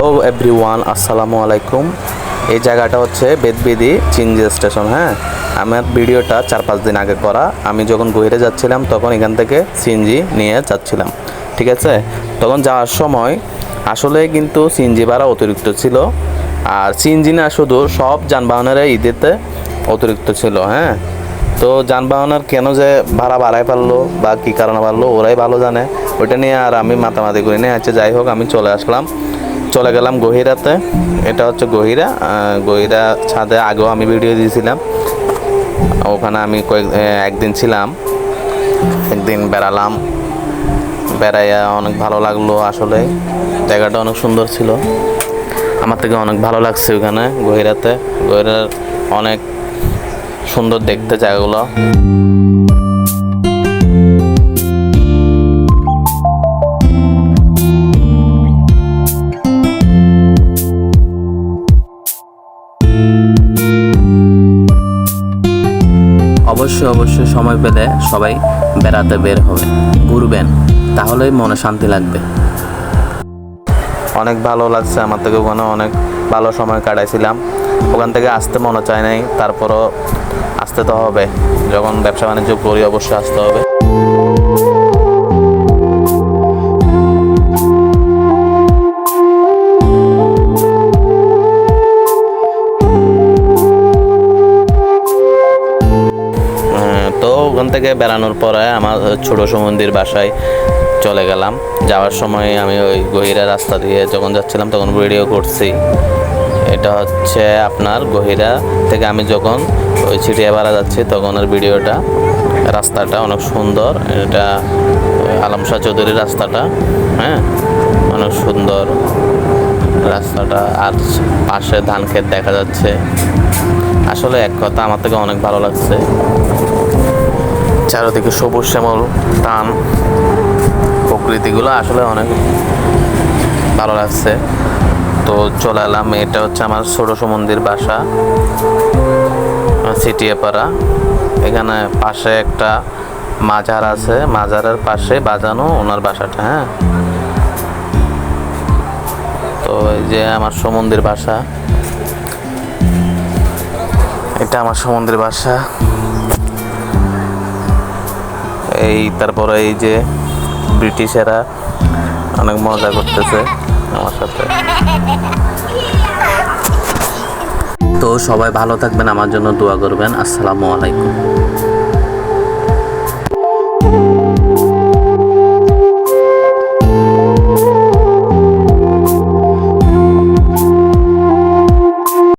ও everyone, আসসালামু আলাইকুম। এই জায়গাটা হচ্ছে বেদবিদি চিনজি স্টেশন। হ্যাঁ, আমার ভিডিওটা 4-5 দিন আগে করা। আমি যখন গহিরে যাচ্ছিলাম তখন এখান থেকে সিএনজি নিয়ে যাচ্ছিলাম, ঠিক আছে। তখন যাওয়ার সময় আসলে কিন্তু সিএনজি ভাড়া অতিরিক্ত ছিল, আর সিএনজি না শুধু সব যানবাহনের ঈদেতে অতিরিক্ত ছিল। হ্যাঁ, তো যানবাহনের কেন যে ভাড়া বাড়ায় পারলো বা কী কারণে পারলো ওরাই ভালো জানে, ওইটা নিয়ে আর আমি মাতামাতি করি না। আচ্ছা, যাই হোক, আমি চলে গেলাম গহিরাতে। এটা হচ্ছে গহিরা ছাদে আগেও আমি ভিডিও দিয়েছিলাম। ওখানে আমি একদিন ছিলাম, একদিন বেড়ালাম। বেড়াইয়া অনেক ভালো লাগলো। আসলে জায়গাটা অনেক সুন্দর ছিল, আমার থেকে অনেক ভালো লাগছে ওখানে গহিরাতে। গহিরার অনেক সুন্দর দেখতে জায়গাগুলো। অবশ্যই সময় পেলে সবাই বেড়াতে বের হবে, ঘুরবেন, তাহলেই মনে শান্তি লাগবে। অনেক ভালো লাগছে আমার থেকে, ওখানে অনেক ভালো সময় কাটাইছিলাম। ওখান থেকে আসতে মনে চায় নাই, তারপরও আসতে তো হবে। যখন ব্যবসা বাণিজ্য করি অবশ্যই আসতে হবে। তো ওখান থেকে বেড়ানোর পরে আমার ছোট সমুদ্রের বাসায় চলে গেলাম। যাওয়ার সময় আমি ওই গহিরা রাস্তা দিয়ে যখন যাচ্ছিলাম তখন ভিডিও করছি। এটা হচ্ছে আপনার গহিরা থেকে আমি যখন ওই চিড়িয়াপাড়া যাচ্ছি তখনের ভিডিওটা। রাস্তাটা অনেক সুন্দর, এটা আলম শাহ চৌধুরীর রাস্তাটা। হ্যাঁ, অনেক সুন্দর রাস্তাটা, আর পাশে ধান ক্ষেত দেখা যাচ্ছে। আসলে এক কথা আমার থেকে অনেক ভালো লাগছে। চারিদিকে সবুজ শ্যামল টান, প্রকৃতিগুলো আসলে অনেক ভালো লাগছে। তো চলে এলাম। এটা হচ্ছে আমার ছোট সমুদ্রের বাসা, চিটিয়াপাড়া। এখানে পাশে একটা মাজার আছে, মাজারের পাশে বাজানো ওনার বাসাটা। হ্যাঁ, তো এই যে আমার সমুদ্রের বাসা, এটা আমার সমুদ্রের বাসা। তারপরে এই যে ব্রিটিশেরা অনেক মজা করতেছে আমার সাথে। তো সবাই ভালো থাকবেন, আমার জন্য দোয়া করবেন। আসসালামু আলাইকুম।